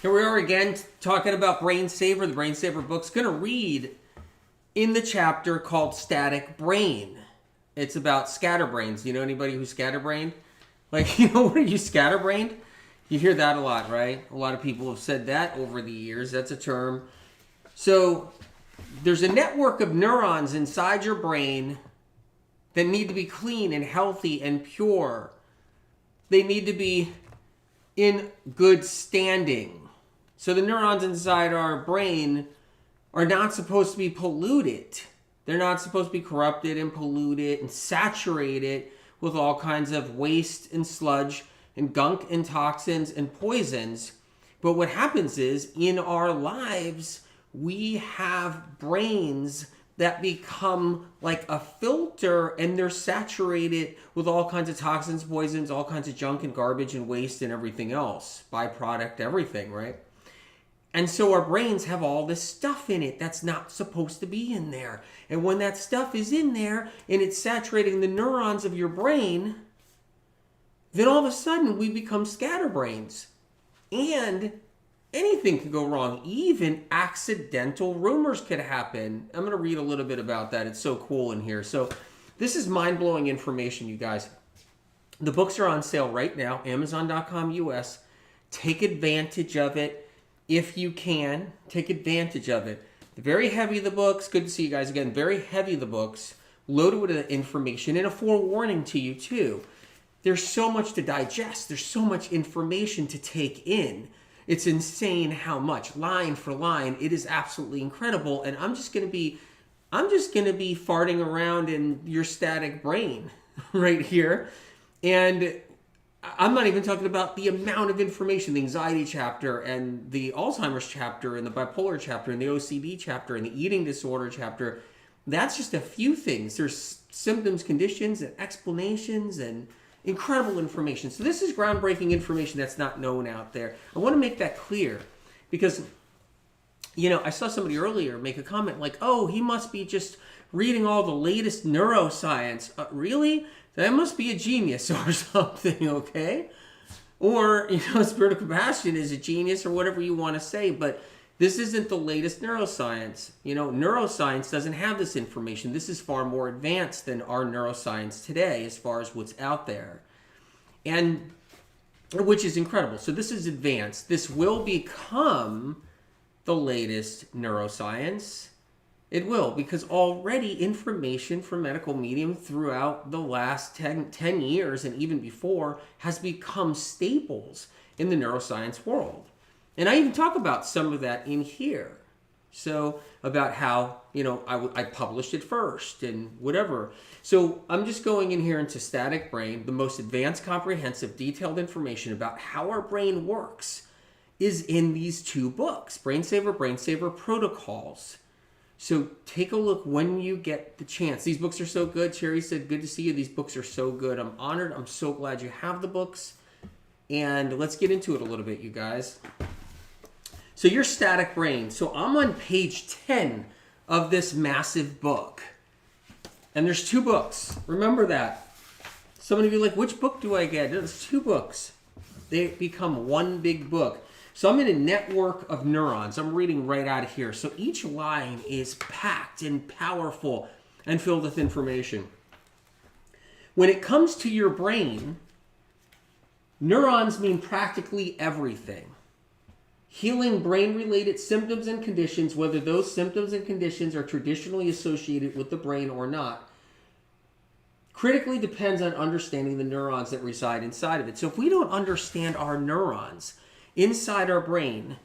Here we are again talking about Brain Saver, the Brain Saver book's going to read in the chapter called Static Brain. It's about scatterbrains. You know anybody who's scatterbrained? Like, what are you, scatterbrained? You hear that a lot, right? A lot of people have said that over the years. That's a term. So there's a network of neurons inside your brain that need to be clean and healthy and pure. They need to be in good standing. So the neurons inside our brain are not supposed to be polluted. They're not supposed to be corrupted and polluted and saturated with all kinds of waste and sludge and gunk and toxins and poisons. But what happens is, in our lives, we have brains that become like a filter, and they're saturated with all kinds of toxins, poisons, all kinds of junk and garbage and waste and everything else. Byproduct, everything, right? And so our brains have all this stuff in it that's not supposed to be in there. And when that stuff is in there and it's saturating the neurons of your brain, then all of a sudden we become scatterbrains. And anything can go wrong. Even accidental rumors could happen. I'm going to read a little bit about that. It's so cool in here. So this is mind-blowing information, you guys. The books are on sale right now, Amazon.com US. Take advantage of it. If you can, take advantage of it. Very heavy, the books. Good to see you guys again. Very heavy, the books. Loaded with information and a forewarning to you, too. There's so much to digest. There's so much information to take in. It's insane how much, line for line. It is absolutely incredible. And I'm just gonna be farting around in your static brain right here. And I'm not even talking about the amount of information, the anxiety chapter and the Alzheimer's chapter and the bipolar chapter and the OCD chapter and the eating disorder chapter. That's just a few things. There's symptoms, conditions, and explanations and incredible information. So this is groundbreaking information that's not known out there. I want to make that clear because, I saw somebody earlier make a comment like, oh, he must be just reading all the latest neuroscience. Really? That must be a genius or something, okay? Or, Spirit of Compassion is a genius or whatever you want to say, but this isn't the latest neuroscience. Neuroscience doesn't have this information. This is far more advanced than our neuroscience today as far as what's out there, and which is incredible. So this is advanced. This will become the latest neuroscience. It will, because already information from medical medium throughout the last 10 years and even before has become staples in the neuroscience world. And I even talk about some of that in here. So about how, I published it first and whatever. So I'm just going in here into Static Brain. The most advanced, comprehensive, detailed information about how our brain works is in these two books, Brain Saver Protocols. So take a look when you get the chance. These books are so good. Cherry said, good to see you. These books are so good. I'm honored. I'm so glad you have the books. And let's get into it a little bit, you guys. So your static brain. So I'm on page 10 of this massive book. And there's two books. Remember that. Some of you are like, which book do I get? There's two books. They become one big book. So I'm in a network of neurons. I'm reading right out of here. So each line is packed and powerful and filled with information. When it comes to your brain, neurons mean practically everything. Healing brain-related symptoms and conditions, whether those symptoms and conditions are traditionally associated with the brain or not, critically depends on understanding the neurons that reside inside of it. So if we don't understand our neurons inside our brain,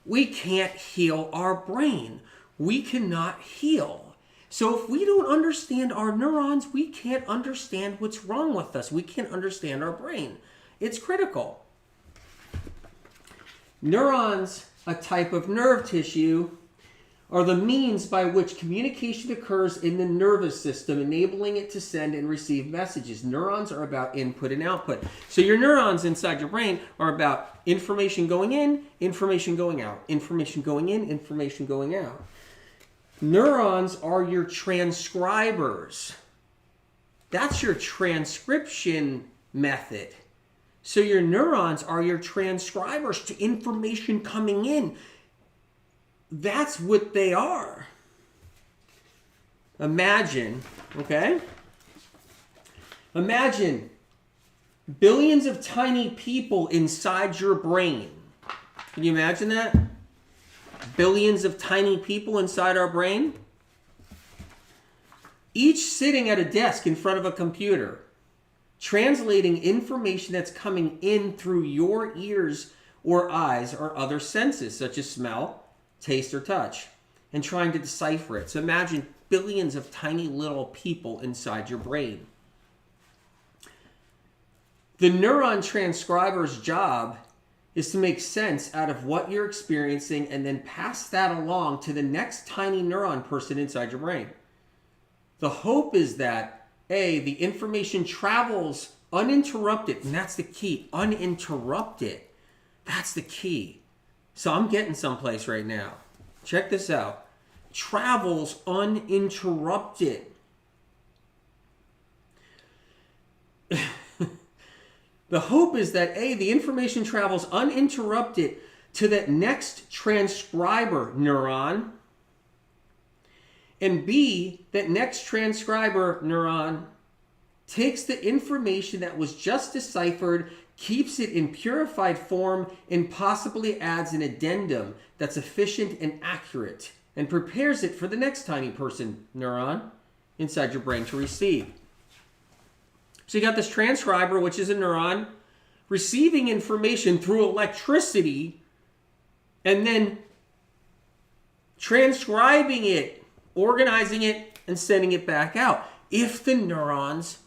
we can't heal our brain. We cannot heal. So if we don't understand our neurons, we can't understand what's wrong with us. We can't understand our brain. It's critical. Neurons, a type of nerve tissue, are the means by which communication occurs in the nervous system, enabling it to send and receive messages. Neurons are about input and output. So your neurons inside your brain are about information going in, information going out, information going in, information going out. Neurons are your transcribers. That's your transcription method. So your neurons are your transcribers to information coming in. That's what they are. Imagine, okay? Imagine billions of tiny people inside your brain. Can you imagine that? Billions of tiny people inside our brain. Each sitting at a desk in front of a computer, translating information that's coming in through your ears or eyes or other senses, such as smell, taste, or touch, and trying to decipher it. So imagine billions of tiny little people inside your brain. The neuron transcriber's job is to make sense out of what you're experiencing and then pass that along to the next tiny neuron person inside your brain. The hope is that, A, the information travels uninterrupted, and that's the key, uninterrupted. That's the key. So I'm getting someplace right now. Check this out. Travels uninterrupted. The hope is that, A, the information travels uninterrupted to that next transcriber neuron, and B, that next transcriber neuron takes the information that was just deciphered, keeps it in purified form, and possibly adds an addendum that's efficient and accurate, and prepares it for the next tiny person neuron inside your brain to receive. So you got this transcriber, which is a neuron, receiving information through electricity and then transcribing it, organizing it, and sending it back out. If the neurons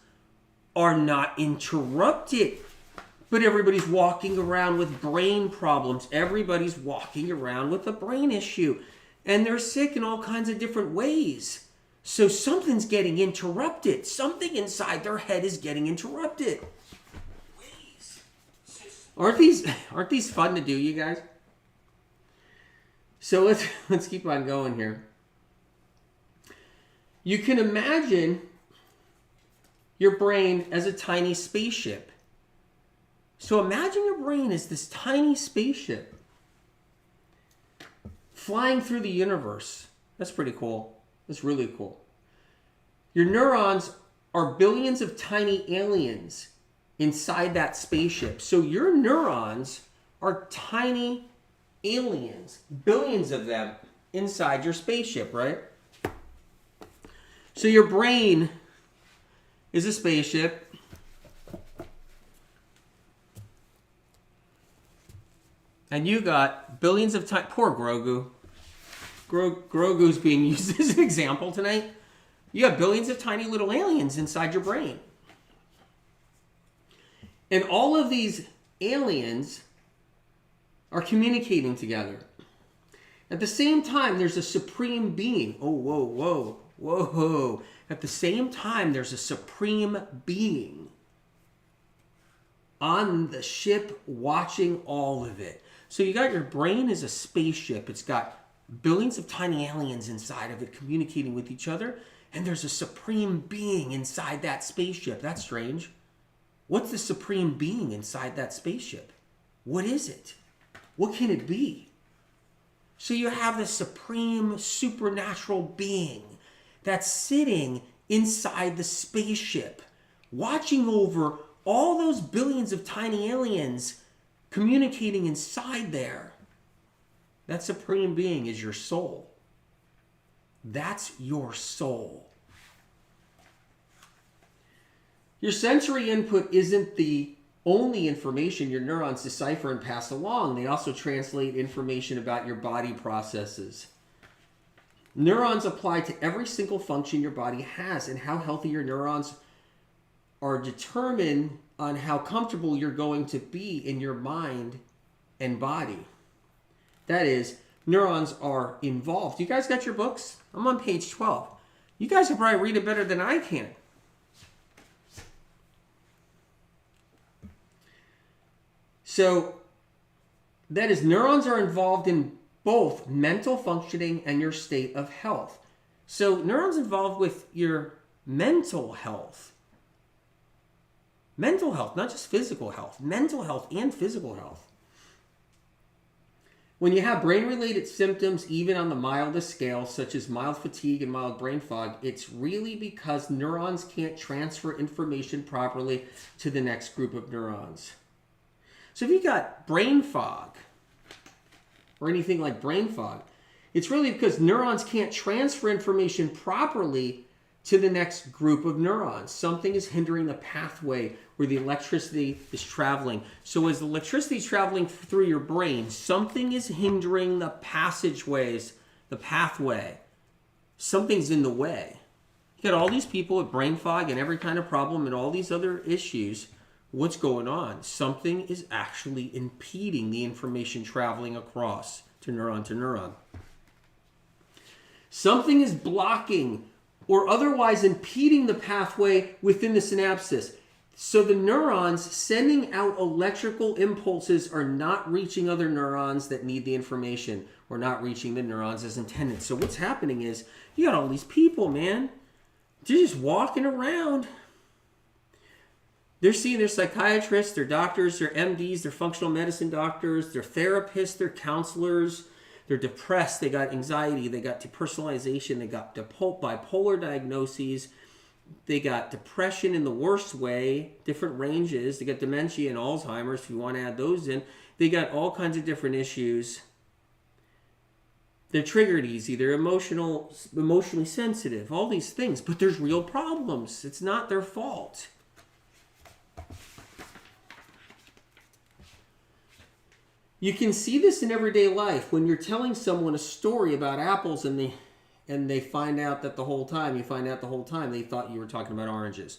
are not interrupted. But everybody's walking around with brain problems. Everybody's walking around with a brain issue. And they're sick in all kinds of different ways. So something's getting interrupted. Something inside their head is getting interrupted. Aren't these fun to do, you guys? So let's keep on going here. You can imagine your brain as a tiny spaceship. So imagine your brain as this tiny spaceship flying through the universe. That's pretty cool. That's really cool. Your neurons are billions of tiny aliens inside that spaceship. So your neurons are tiny aliens, billions of them inside your spaceship, right? So your brain is a spaceship. And you got billions of tiny... Poor Grogu. Grogu's being used as an example tonight. You have billions of tiny little aliens inside your brain. And all of these aliens are communicating together. At the same time, there's a supreme being. Oh, whoa, whoa, whoa. At the same time, there's a supreme being on the ship watching all of it. So you got your brain as a spaceship. It's got billions of tiny aliens inside of it communicating with each other. And there's a supreme being inside that spaceship. That's strange. What's the supreme being inside that spaceship? What is it? What can it be? So you have this supreme supernatural being that's sitting inside the spaceship, watching over all those billions of tiny aliens communicating inside there. That supreme being is your soul. That's your soul. Your sensory input isn't the only information your neurons decipher and pass along. They also translate information about your body processes. Neurons apply to every single function your body has, and how healthy your neurons are determined on how comfortable you're going to be in your mind and body. That is, neurons are involved. You guys got your books? I'm on page 12. You guys can probably read it better than I can. So, that is, neurons are involved in both mental functioning and your state of health. So, neurons involved with your mental health. Mental health, not just physical health. Mental health and physical health. When you have brain-related symptoms, even on the mildest scale, such as mild fatigue and mild brain fog, it's really because neurons can't transfer information properly to the next group of neurons. So if you got brain fog, or anything like brain fog, it's really because neurons can't transfer information properly to the next group of neurons. Something is hindering the pathway where the electricity is traveling. So as the electricity is traveling through your brain, something is hindering the passageways, the pathway. Something's in the way. You got all these people with brain fog and every kind of problem and all these other issues. What's going on? Something is actually impeding the information traveling across to neuron to neuron. Something is blocking or otherwise impeding the pathway within the synapses. So the neurons sending out electrical impulses are not reaching other neurons that need the information, or not reaching the neurons as intended. So what's happening is, you got all these people, man. They're just walking around. They're seeing their psychiatrists, their doctors, their MDs, their functional medicine doctors, their therapists, their counselors. They're depressed, they got anxiety, they got depersonalization, they got bipolar diagnoses, they got depression in the worst way, different ranges, they got dementia and Alzheimer's if you want to add those in. They got all kinds of different issues. They're triggered easy, they're emotionally sensitive, all these things, but there's real problems. It's not their fault. You can see this in everyday life when you're telling someone a story about apples and they find out that the whole time they thought you were talking about oranges.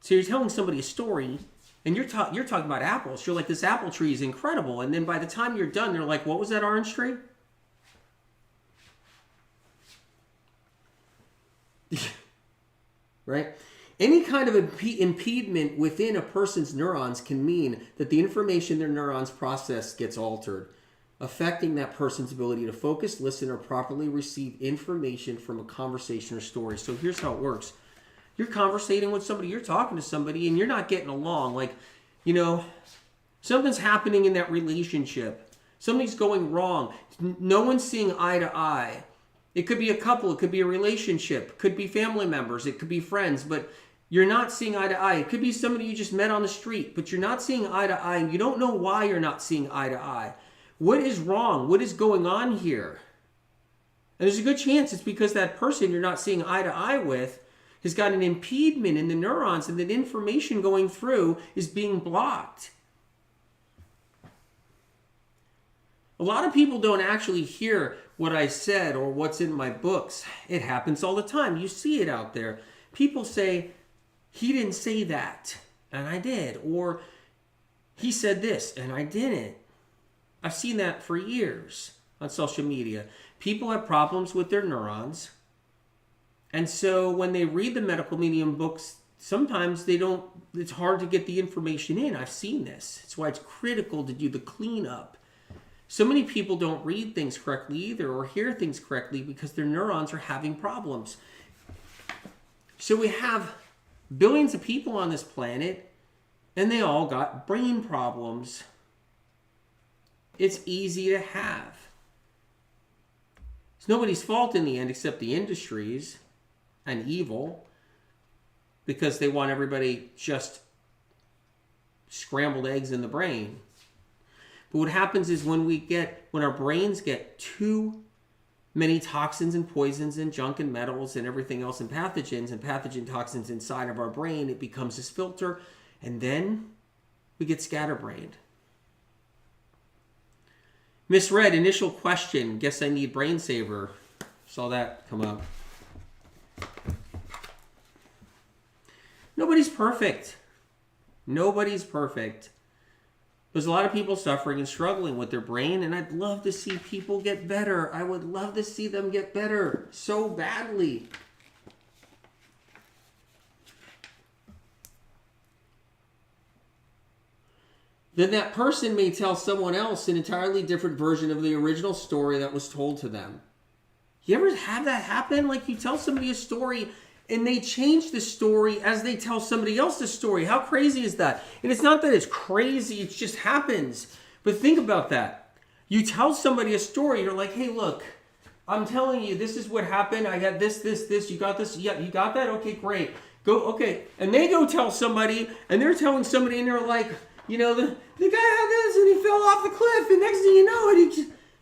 So you're telling somebody a story and you're talking about apples. You're like, this apple tree is incredible. And then by the time you're done, they're like, what was that orange tree? Right? Any kind of impediment within a person's neurons can mean that the information their neurons process gets altered, affecting that person's ability to focus, listen, or properly receive information from a conversation or story. So here's how it works. You're conversating with somebody, you're talking to somebody, and you're not getting along. Like, you know, something's happening in that relationship. Something's going wrong. No one's seeing eye to eye. It could be a couple, it could be a relationship, it could be family members, it could be friends, but you're not seeing eye to eye. It could be somebody you just met on the street, but you're not seeing eye to eye, and you don't know why you're not seeing eye to eye. What is wrong? What is going on here? And there's a good chance it's because that person you're not seeing eye to eye with has got an impediment in the neurons, and that information going through is being blocked. A lot of people don't actually hear what I said or what's in my books. It happens all the time. You see it out there. People say, he didn't say that, and I did. Or he said this, and I didn't. I've seen that for years on social media. People have problems with their neurons. And so when they read the medical medium books, sometimes it's hard to get the information in. I've seen this. That's why it's critical to do the cleanup. So many people don't read things correctly either, or hear things correctly, because their neurons are having problems. So we have billions of people on this planet, and they all got brain problems. It's easy to have. It's nobody's fault in the end except the industries and evil, because they want everybody just scrambled eggs in the brain. But what happens is when our brains get too many toxins and poisons and junk and metals and everything else and pathogen toxins inside of our brain, it becomes this filter, and then we get scatterbrained. Misread, initial question, guess I need brain saver. Saw that come up. Nobody's perfect. Nobody's perfect. There's a lot of people suffering and struggling with their brain, and I'd love to see people get better. I would love to see them get better so badly. Then that person may tell someone else an entirely different version of the original story that was told to them. You ever have that happen? Like, you tell somebody a story And they change the story as they tell somebody else the story. How crazy is that? And it's not that it's crazy, it just happens. But think about that. You tell somebody a story, you're like, hey, look, I'm telling you, this is what happened. I got this, you got this. Yeah, you got that? Okay, great. Go, okay. And they go tell somebody, and they're telling somebody, and they're like, you know, the guy had this, and he fell off the cliff, and next thing you know,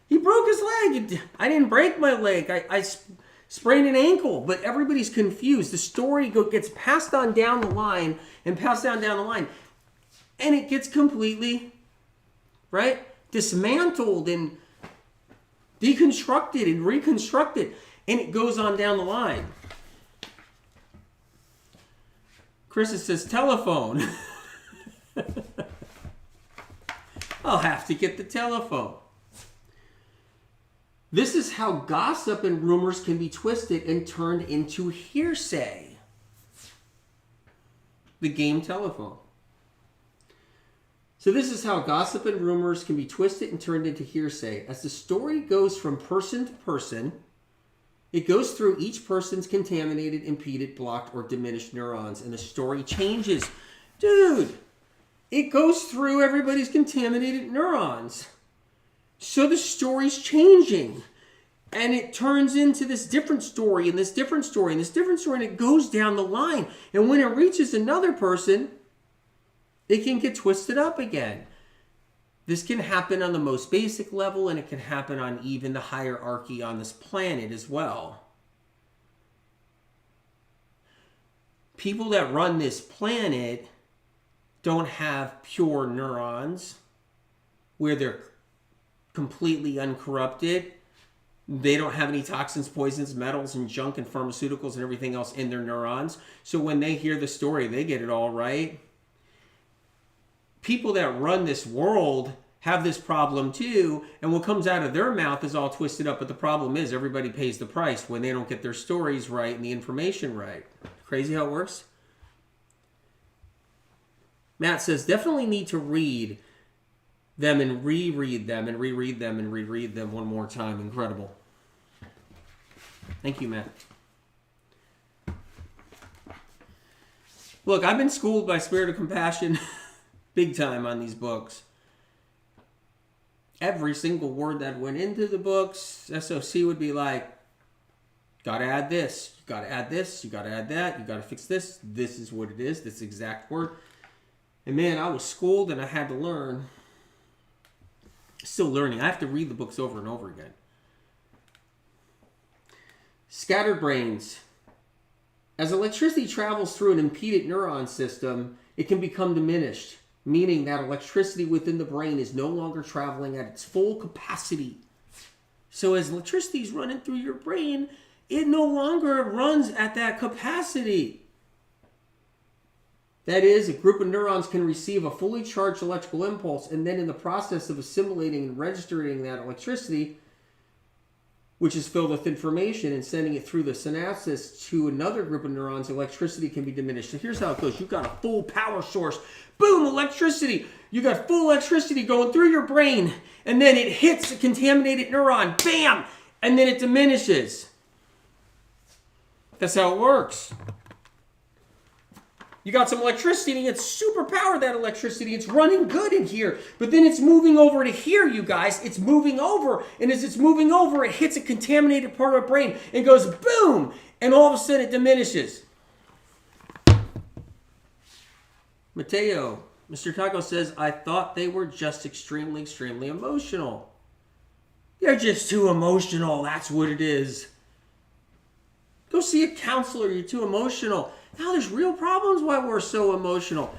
he broke his leg. I didn't break my leg. I sprained an ankle, but everybody's confused. The story gets passed on down the line, and it gets completely, right, dismantled and deconstructed and reconstructed, and it goes on down the line. Chris says telephone. I'll have to get the telephone. This is how gossip and rumors can be twisted and turned into hearsay. The game telephone. So this is how gossip and rumors can be twisted and turned into hearsay. As the story goes from person to person, it goes through each person's contaminated, impeded, blocked, or diminished neurons, and the story changes. Dude, it goes through everybody's contaminated neurons. So the story's changing. And it turns into this different story, and this different story, and this different story, and it goes down the line. And when it reaches another person, it can get twisted up again. This can happen on the most basic level, and it can happen on even the hierarchy on this planet as well. People that run this planet don't have pure neurons where they're completely uncorrupted. They don't have any toxins, poisons, metals, and junk and pharmaceuticals and everything else in their neurons. So when they hear the story, they get it all right. People that run this world have this problem too, and what comes out of their mouth is all twisted up. But the problem is everybody pays the price when they don't get their stories right and the information right. Crazy how it works? Matt says, definitely need to read them and reread them and reread them and reread them one more time. Incredible. Thank you, Matt. Look, I've been schooled by Spirit of Compassion big time on these books. Every single word that went into the books, SOC would be like, gotta add this, you gotta add this, you gotta add that, you gotta fix this, this is what it is, this exact word. And man, I was schooled and I had to learn. Still learning. I have to read the books over and over again. ScatterBrained. As electricity travels through an impeded neuron system, it can become diminished, meaning that electricity within the brain is no longer traveling at its full capacity. So as electricity is running through your brain, it no longer runs at that capacity. That is, a group of neurons can receive a fully charged electrical impulse, and then in the process of assimilating and registering that electricity, which is filled with information, and sending it through the synapses to another group of neurons, electricity can be diminished. So here's how it goes. You've got a full power source. Boom, electricity. You got full electricity going through your brain, and then it hits a contaminated neuron. Bam! And then it diminishes. That's how it works. You got some electricity, and it's super powered, that electricity. It's running good in here. But then it's moving over to here, you guys. It's moving over. And as it's moving over, it hits a contaminated part of our brain and goes boom. And all of a sudden, it diminishes. Mateo, Mr. Taco says, I thought they were just extremely, extremely emotional. They're just too emotional. That's what it is. Go see a counselor. You're too emotional. Now there's real problems why we're so emotional.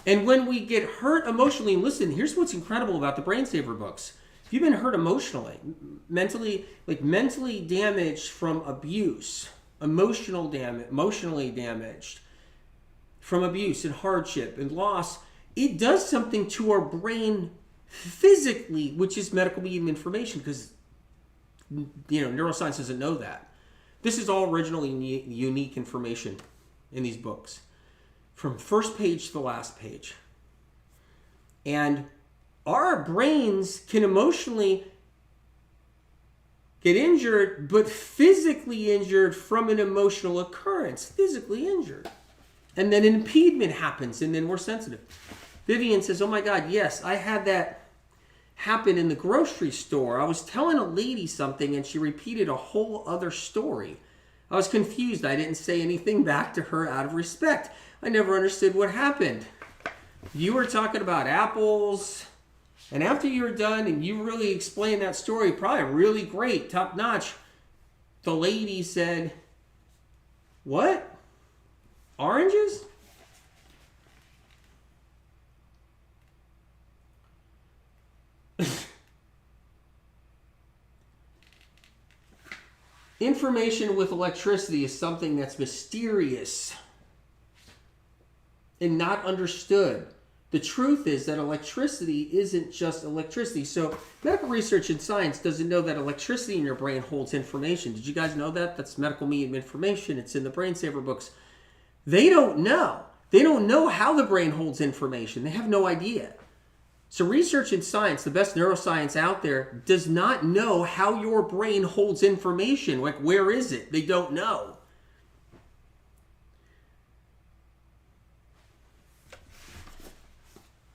And when we get hurt emotionally, and listen, here's what's incredible about the Brain Saver books. If you've been hurt emotionally, mentally damaged from abuse, emotionally damaged from abuse and hardship and loss, it does something to our brain physically, which is medical information, because neuroscience doesn't know that. This is all originally unique information in these books, from first page to the last page. And our brains can emotionally get injured, but physically injured from an emotional occurrence, physically injured. And then an impediment happens, and then we're sensitive. Vivian says, oh my God, yes, I had that happen in the grocery store. I was telling a lady something, and she repeated a whole other story. I was confused. I didn't say anything back to her out of respect. I never understood what happened. You were talking about apples, and after you were done and you really explained that story, probably really great, top notch, the lady said, what? Oranges? Information with electricity is something that's mysterious and not understood. The truth is that electricity isn't just electricity. So medical research and science doesn't know that electricity in your brain holds information. Did you guys know that? That's medical medium information. It's in the Brain Saver books. They don't know. They don't know how the brain holds information. They have no idea. So research and science, the best neuroscience out there, does not know how your brain holds information. Like, where is it? They don't know.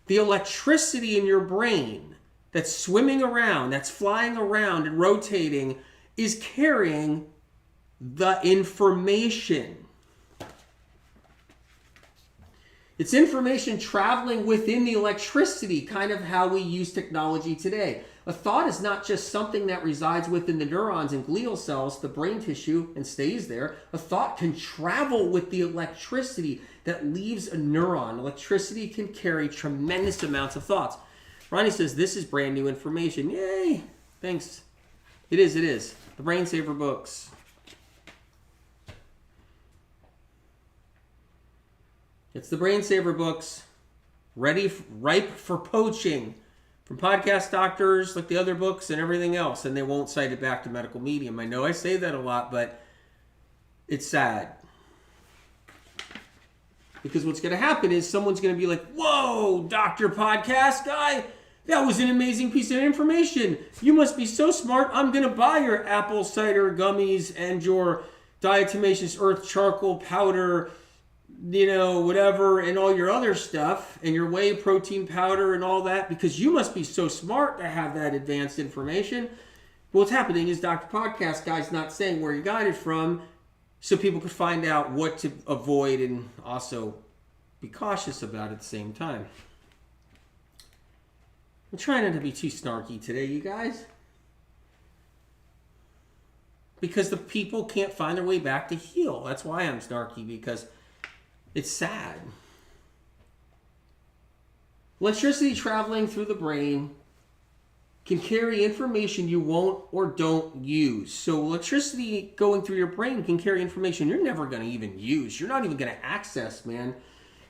The electricity in your brain that's swimming around, that's flying around and rotating, is carrying the information. It's information traveling within the electricity, kind of how we use technology today. A thought is not just something that resides within the neurons and glial cells, the brain tissue, and stays there. A thought can travel with the electricity that leaves a neuron. Electricity can carry tremendous amounts of thoughts. Ronnie says, this is brand new information. Yay! Thanks. It is. The Brain Saver books. It's the Brain Saver books, ripe for poaching from podcast doctors like the other books and everything else, and they won't cite it back to medical medium. I know I say that a lot, but it's sad. Because what's going to happen is someone's going to be like, whoa, Dr. Podcast Guy, that was an amazing piece of information. You must be so smart. I'm going to buy your apple cider gummies and your diatomaceous earth charcoal powder, whatever, and all your other stuff, and your whey protein powder and all that, because you must be so smart to have that advanced information. What's happening is Dr. Podcast Guy's not saying where he got it from, so people could find out what to avoid and also be cautious about at the same time. I'm trying not to be too snarky today, you guys. Because the people can't find their way back to heal. That's why I'm snarky, because it's sad. Electricity traveling through the brain can carry information you won't or don't use. So electricity going through your brain can carry information you're never going to even use. You're not even going to access, man.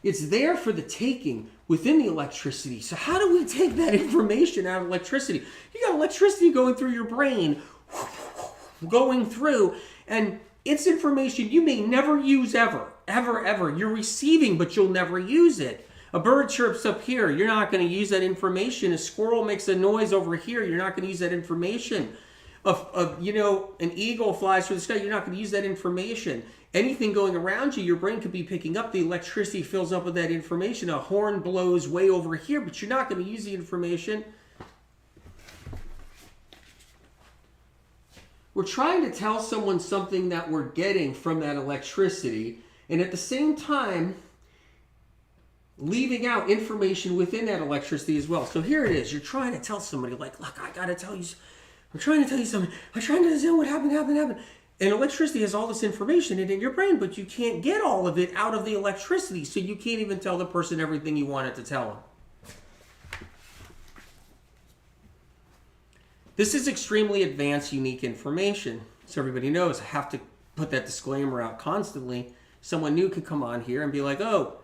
It's there for the taking within the electricity. So how do we take that information out of electricity? You got electricity going through your brain, going through, and it's information you may never use ever. You're receiving, but you'll never use it. A bird chirps up here. You're not going to use that information. A squirrel makes a noise over here. You're not going to use that information. An eagle flies through the sky. You're not going to use that information. Anything going around you, your brain could be picking up. The electricity fills up with that information. A horn blows way over here, but you're not going to use the information. We're trying to tell someone something that we're getting from that electricity, and at the same time, leaving out information within that electricity as well. So here it is. You're trying to tell somebody, like, look, I'm trying to tell you something. I'm trying to tell what happened. And electricity has all this information in your brain, but you can't get all of it out of the electricity, so you can't even tell the person everything you wanted to tell them. This is extremely advanced, unique information. So everybody knows, I have to put that disclaimer out constantly. Someone new could come on here and be like, oh,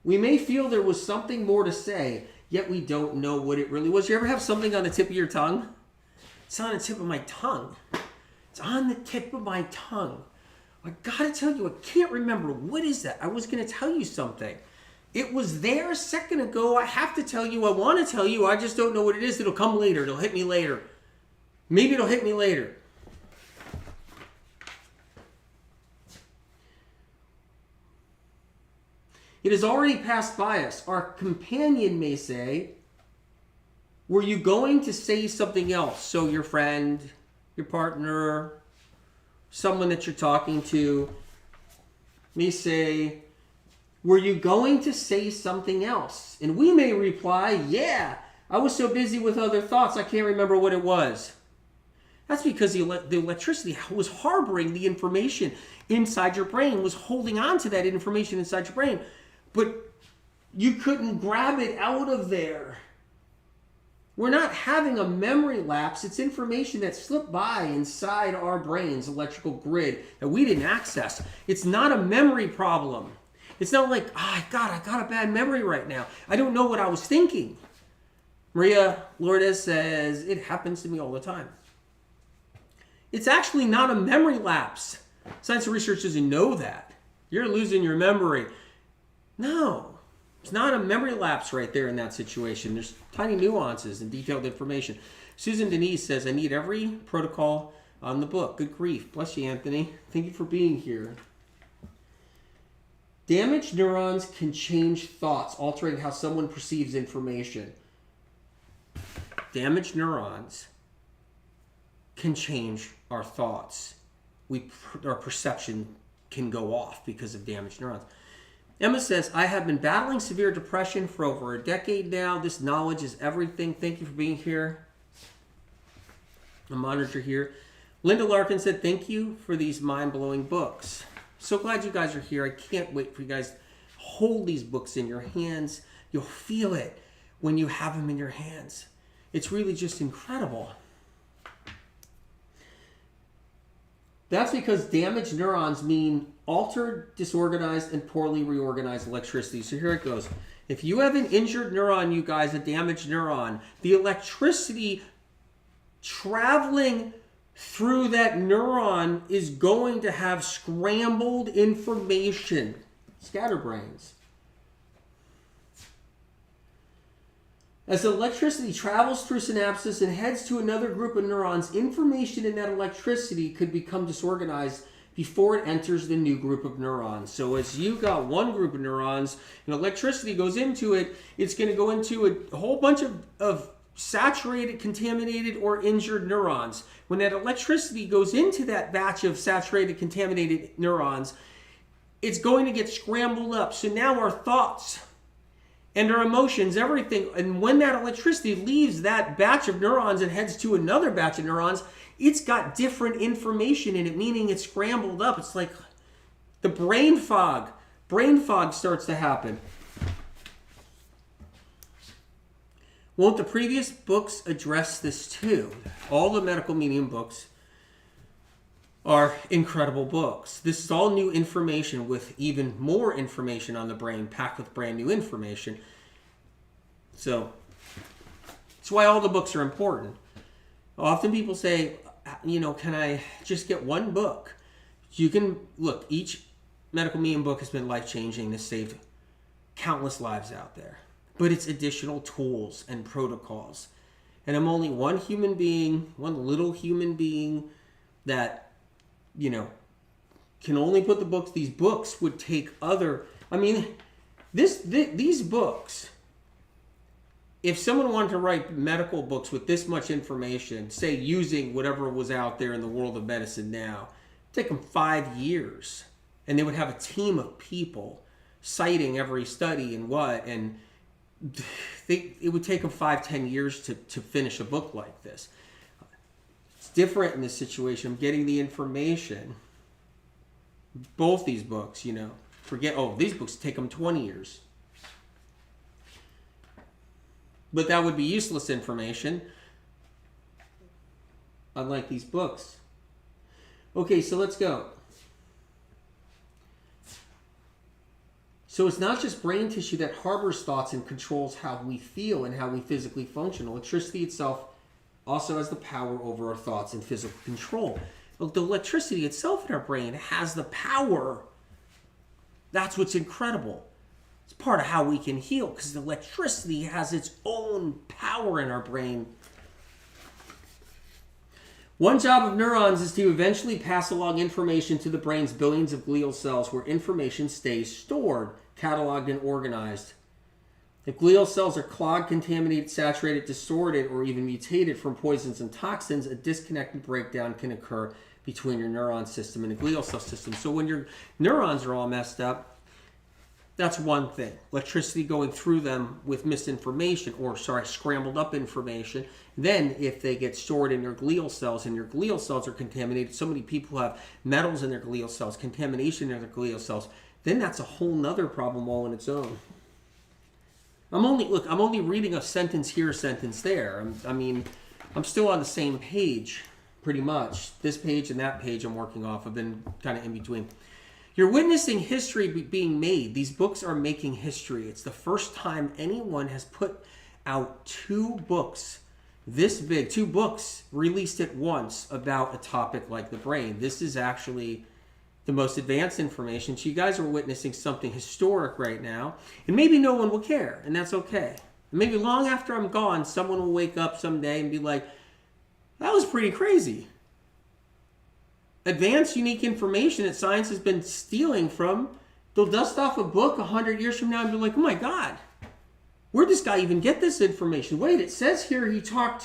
we may feel there was something more to say, yet we don't know what it really was. You ever have something on the tip of your tongue? It's on the tip of my tongue. It's on the tip of my tongue. I gotta tell you, I can't remember. What is that? I was gonna tell you something. It was there a second ago. I have to tell you. I want to tell you. I just don't know what it is. It'll come later. It'll hit me later. Maybe it'll hit me later. It has already passed by us. Our companion may say, were you going to say something else? So your friend, your partner, someone that you're talking to may say, were you going to say something else? And we may reply, yeah, I was so busy with other thoughts, I can't remember what it was. That's because the electricity was harboring the information inside your brain, was holding on to that information inside your brain. But you couldn't grab it out of there. We're not having a memory lapse. It's information that slipped by inside our brain's electrical grid that we didn't access. It's not a memory problem. It's not like, I got a bad memory right now. I don't know what I was thinking. Maria Lourdes says, it happens to me all the time. It's actually not a memory lapse. Science and research doesn't know that. You're losing your memory. No, it's not a memory lapse right there in that situation. There's tiny nuances and detailed information. Susan Denise says, I need every protocol on the book. Good grief. Bless you, Anthony. Thank you for being here. Damaged neurons can change thoughts, altering how someone perceives information. Damaged neurons can change our thoughts. Our perception can go off because of damaged neurons. Emma says, I have been battling severe depression for over a decade now. This knowledge is everything. Thank you for being here. I'm honored you're here. Linda Larkin said, thank you for these mind-blowing books. So glad you guys are here. I can't wait for you guys to hold these books in your hands. You'll feel it when you have them in your hands. It's really just incredible. That's because damaged neurons mean altered, disorganized, and poorly reorganized electricity. So here it goes. If you have an injured neuron, you guys, a damaged neuron, the electricity traveling through that neuron is going to have scrambled information. Scatterbrains. As electricity travels through synapses and heads to another group of neurons, information in that electricity could become disorganized before it enters the new group of neurons. So as you got one group of neurons and electricity goes into it, it's going to go into a whole bunch of saturated, contaminated, or injured neurons. When that electricity goes into that batch of saturated, contaminated neurons, it's going to get scrambled up. So now our thoughts and our emotions, everything, and when that electricity leaves that batch of neurons and heads to another batch of neurons, it's got different information in it, meaning it's scrambled up. It's like the brain fog. Brain fog starts to happen. Won't the previous books address this too? All the medical medium books are incredible books. This is all new information with even more information on the brain, packed with brand new information. So that's why all the books are important. Often people say, can I just get one book? You can, look, each medical medium book has been life-changing. This saved countless lives out there. But it's additional tools and protocols. And I'm only one human being, one little human being that, can only put the books. These books would take these books, if someone wanted to write medical books with this much information, say using whatever was out there in the world of medicine now, it'd take them 5 years. And they would have a team of people citing every study and it would take them 5-10 years to finish a book like this. It's different in this situation. I'm getting the information. Both these books, these books take them 20 years. But that would be useless information, unlike these books. Okay, so let's go. So it's not just brain tissue that harbors thoughts and controls how we feel and how we physically function. Electricity itself also has the power over our thoughts and physical control. Look, the electricity itself in our brain has the power. That's what's incredible. It's part of how we can heal, because the electricity has its own power in our brain. One job of neurons is to eventually pass along information to the brain's billions of glial cells, where information stays stored, cataloged, and organized. If glial cells are clogged, contaminated, saturated, distorted, or even mutated from poisons and toxins, a disconnect and breakdown can occur between your neuron system and the glial cell system. So when your neurons are all messed up, that's one thing. Electricity going through them with misinformation, or scrambled up information. Then if they get stored in your glial cells and your glial cells are contaminated, so many people have metals in their glial cells, contamination in their glial cells, then that's a whole nother problem all on its own. I'm only reading a sentence here, a sentence there. I'm still on the same page, pretty much. This page and that page I'm working off. I've been kind of in between. You're witnessing history being made. These books are making history. It's the first time anyone has put out 2 books this big, 2 books released at once about a topic like the brain. This is actually the most advanced information. So you guys are witnessing something historic right now. And maybe no one will care, and that's okay. And maybe long after I'm gone, someone will wake up someday and be like, that was pretty crazy. Advanced, unique information that science has been stealing from. They'll dust off a book 100 years from now and be like, oh my God, where'd this guy even get this information? Wait, it says here he talked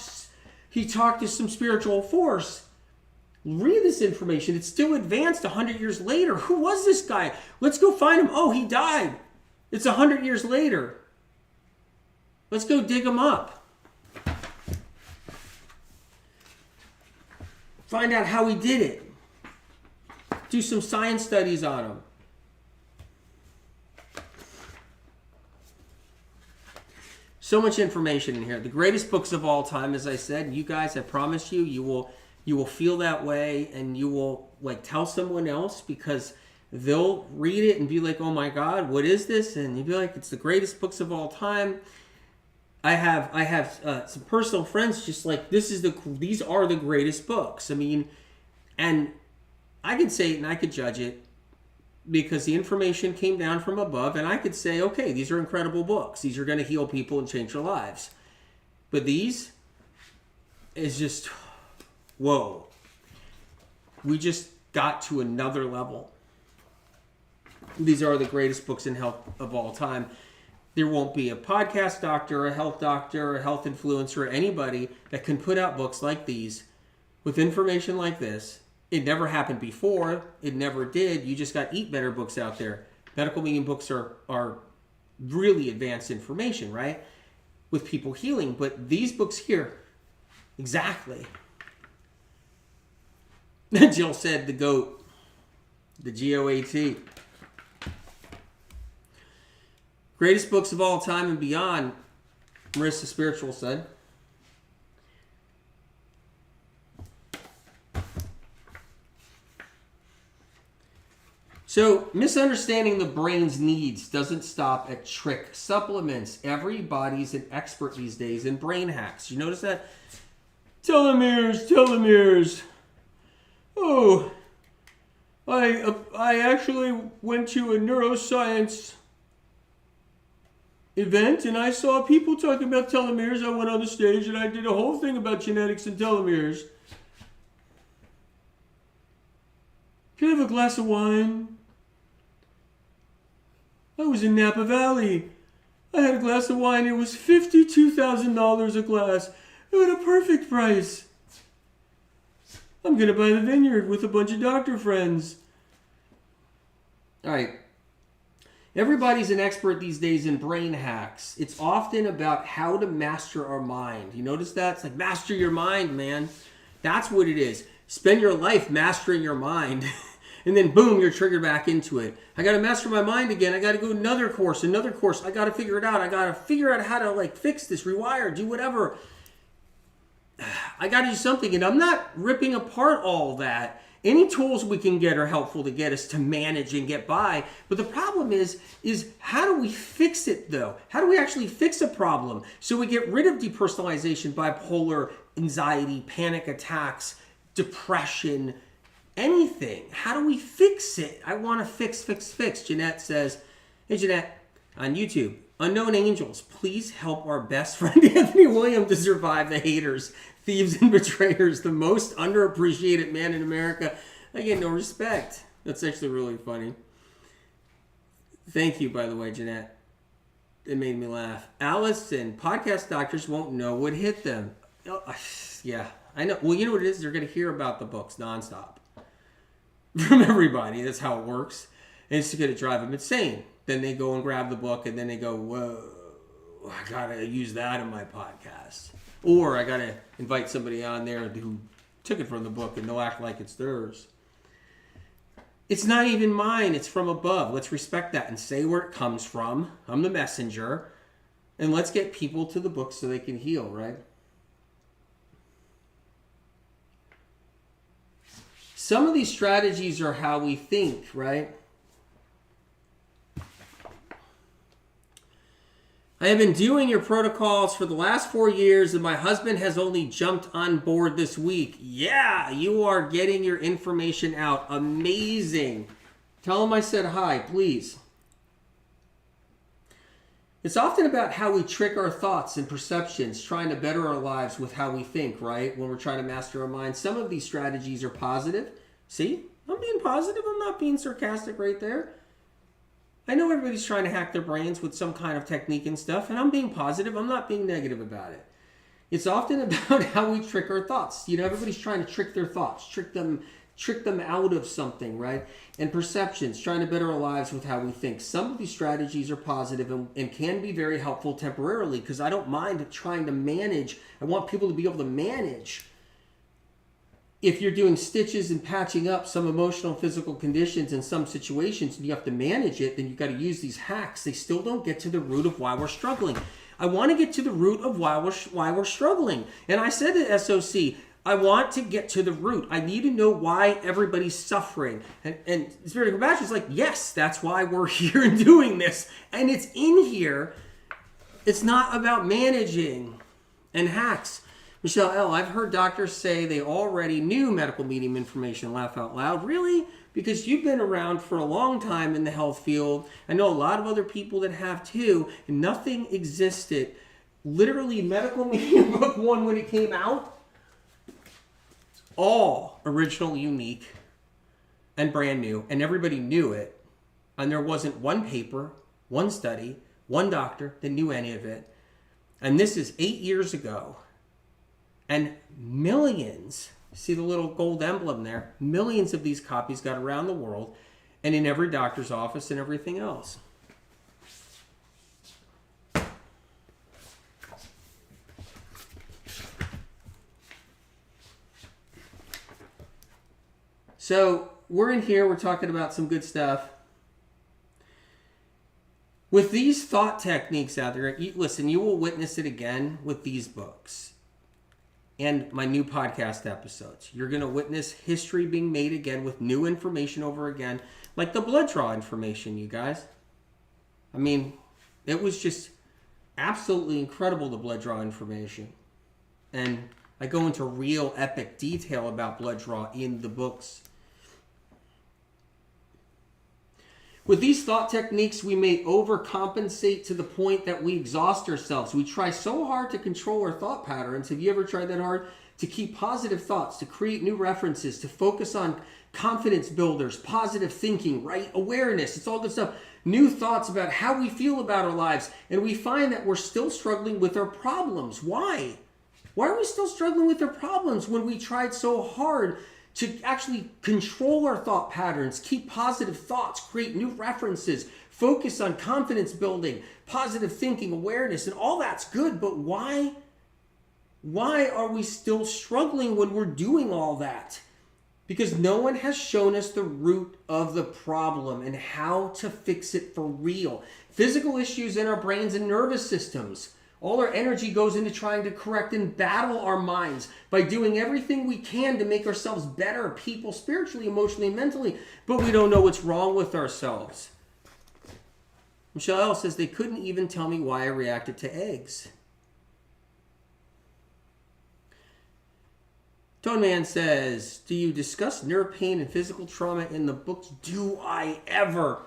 to some spiritual force. Read this information. It's still advanced 100 years later. Who was this guy? Let's go find him. Oh, he died. It's 100 years later. Let's go dig him up. Find out how he did it. Do some science studies on him. So much information in here. The greatest books of all time, as I said. You guys, I promise you, you will feel that way, and you will tell someone else, because they'll read it and be like, oh my God, what is this? And you'll be like, it's the greatest books of all time. I have some personal friends just like, these are the greatest books. And I could say it and I could judge it because the information came down from above, and I could say, okay, these are incredible books. These are going to heal people and change their lives. But these is just, whoa. We just got to another level. These are the greatest books in health of all time. There won't be a podcast doctor, a health influencer, anybody that can put out books like these with information like this. It never happened before. It never did. You just got Eat Better books out there. Medical meaning books are really advanced information, right? With people healing. But these books here, exactly. Jill said the GOAT. The GOAT. Greatest books of all time and beyond, Marissa Spiritual said. So, misunderstanding the brain's needs doesn't stop at trick supplements. Everybody's an expert these days in brain hacks. You notice that? Telomeres. Oh, I actually went to a neuroscience event and I saw people talking about telomeres. I went on the stage and I did a whole thing about genetics and telomeres. Can I have a glass of wine? I was in Napa Valley. I had a glass of wine. It was $52,000 a glass. It was a perfect price. I'm going to buy the vineyard with a bunch of doctor friends. All right. Everybody's an expert these days in brain hacks. It's often about how to master our mind. You notice that? It's like, master your mind, man. That's what it is. Spend your life mastering your mind. And then, boom, you're triggered back into it. I got to master my mind again. I got to go another course. I got to figure it out. I got to figure out how to, fix this, rewire, do whatever. I got to do something. And I'm not ripping apart all that. Any tools we can get are helpful to get us to manage and get by. But the problem is how do we fix it, though? How do we actually fix a problem? So we get rid of depersonalization, bipolar, anxiety, panic attacks, depression, anything. How do we fix it? I want to fix. Jeanette says, hey, Jeanette, on YouTube, Unknown Angels, please help our best friend Anthony William to survive the haters, thieves, and betrayers, the most underappreciated man in America. I get no respect. That's actually really funny. Thank you, by the way, Jeanette. It made me laugh. Allison, podcast doctors won't know what hit them. Oh, yeah, I know. Well, you know what it is? They're going to hear about the books nonstop from everybody. That's how it works. And it's going to drive them insane. Then they go and grab the book, and then they go, whoa, I got to use that in my podcast. Or I got to invite somebody on there who took it from the book, and they'll act like it's theirs. It's not even mine. It's from above. Let's respect that and say where it comes from. I'm the messenger. And let's get people to the book so they can heal, right? Some of these strategies are how we think, right? I have been doing your protocols for the last 4 years, and my husband has only jumped on board this week. Yeah, you are getting your information out. Amazing. Tell him I said hi, please. It's often about how we trick our thoughts and perceptions, trying to better our lives with how we think, right? When we're trying to master our mind. Some of these strategies are positive. See, I'm being positive. I'm not being sarcastic right there. I know everybody's trying to hack their brains with some kind of technique and stuff, and I'm being positive. I'm not being negative about it. It's often about how we trick our thoughts. You know, everybody's trying to trick their thoughts, trick them out of something, right? And perceptions, trying to better our lives with how we think. Some of these strategies are positive and can be very helpful temporarily, because I don't mind trying to manage. I want people to be able to manage. If you're doing stitches and patching up some emotional and physical conditions in some situations and you have to manage it, then you've got to use these hacks. They still don't get to the root of why we're struggling. I want to get to the root of why we're struggling. And I said to SOC, I want to get to the root. I need to know why everybody's suffering. And Spirit of Compassion is like, yes, that's why we're here and doing this. And it's in here. It's not about managing and hacks. Michelle L., I've heard doctors say they already knew medical medium information. Laugh out loud. Really? Because you've been around for a long time in the health field. I know a lot of other people that have too. And nothing existed. Literally, Medical Medium Book 1, when it came out, all original, unique, and brand new. And everybody knew it. And there wasn't one paper, one study, one doctor that knew any of it. And this is 8 years ago. And millions, see the little gold emblem there? Millions of these copies got around the world and in every doctor's office and everything else. So we're in here, we're talking about some good stuff. With these thought techniques out there, listen, you will witness it again with these books. And my new podcast episodes. You're going to witness history being made again with new information over again. Like the blood draw information, you guys. I mean, it was just absolutely incredible, the blood draw information. And I go into real epic detail about blood draw in the books. With these thought techniques, we may overcompensate to the point that we exhaust ourselves. We try so hard to control our thought patterns. Have you ever tried that hard? To keep positive thoughts, to create new references, to focus on confidence builders, positive thinking, right? Awareness, it's all good stuff. New thoughts about how we feel about our lives. And we find that we're still struggling with our problems. Why? Why are we still struggling with our problems when we tried so hard to actually control our thought patterns, keep positive thoughts, create new references, focus on confidence building, positive thinking, awareness, and all that's good, but why? Why are we still struggling when we're doing all that? Because no one has shown us the root of the problem and how to fix it for real. Physical issues in our brains and nervous systems. All our energy goes into trying to correct and battle our minds by doing everything we can to make ourselves better people spiritually, emotionally, and mentally, but we don't know what's wrong with ourselves. Michelle L. says they couldn't even tell me why I reacted to eggs. Tone Man says, do you discuss nerve pain and physical trauma in the books? Do I ever?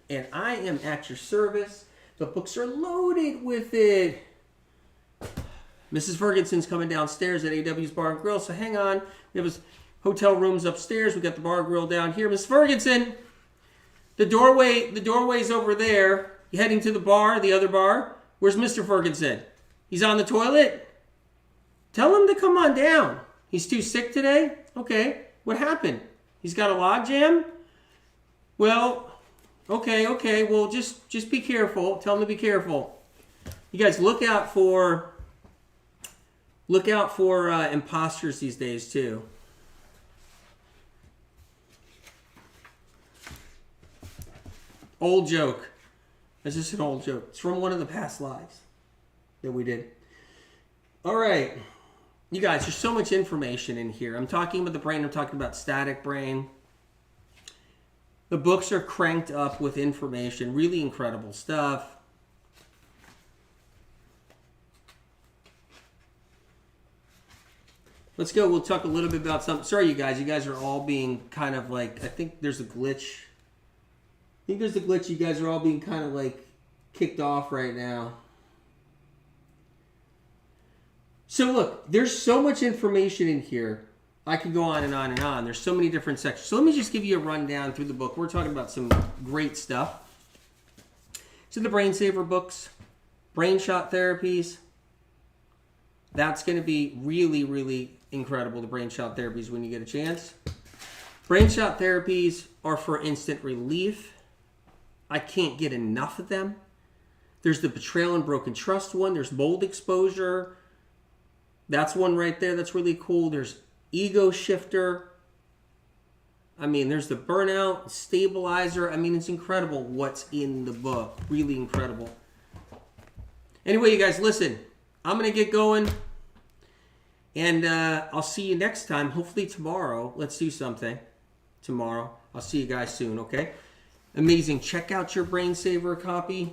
And I am at your service. The books are loaded with it. Mrs. Ferguson's coming downstairs at AW's Bar and Grill, so hang on. We have his hotel rooms upstairs. We got the bar grill down here. Miss Ferguson, the doorway's over there. You heading to the bar, the other bar? Where's Mr. Ferguson? He's on the toilet? Tell him to come on down. He's too sick today? Okay. What happened? He's got a log jam? Well, okay. Well, just be careful. Tell him to be careful. You guys look out for imposters these days too. Old joke. It's just an old joke. It's from one of the past lives that we did. All right. You guys, there's so much information in here. I'm talking about the brain. I'm talking about static brain. The books are cranked up with information. Really incredible stuff. Let's go. We'll talk a little bit about something. Sorry, you guys. You guys are all being kind of like, I think there's a glitch. You guys are all being kind of like kicked off right now. So look, there's so much information in here. I could go on and on and on. There's so many different sections. So let me just give you a rundown through the book. We're talking about some great stuff. So the Brain Saver books, brain shot therapies. That's going to be really, really incredible, the brain shot therapies, when you get a chance. Brain shot therapies are for instant relief. I can't get enough of them. There's the betrayal and broken trust one. There's mold exposure. That's one right there. That's really cool. There's ego shifter. I mean, there's the burnout, stabilizer. I mean, it's incredible what's in the book. Really incredible. Anyway, you guys, listen. I'm going to get going. And I'll see you next time. Hopefully tomorrow. Let's do something tomorrow. I'll see you guys soon, okay? Amazing. Check out your Brain Saver copy.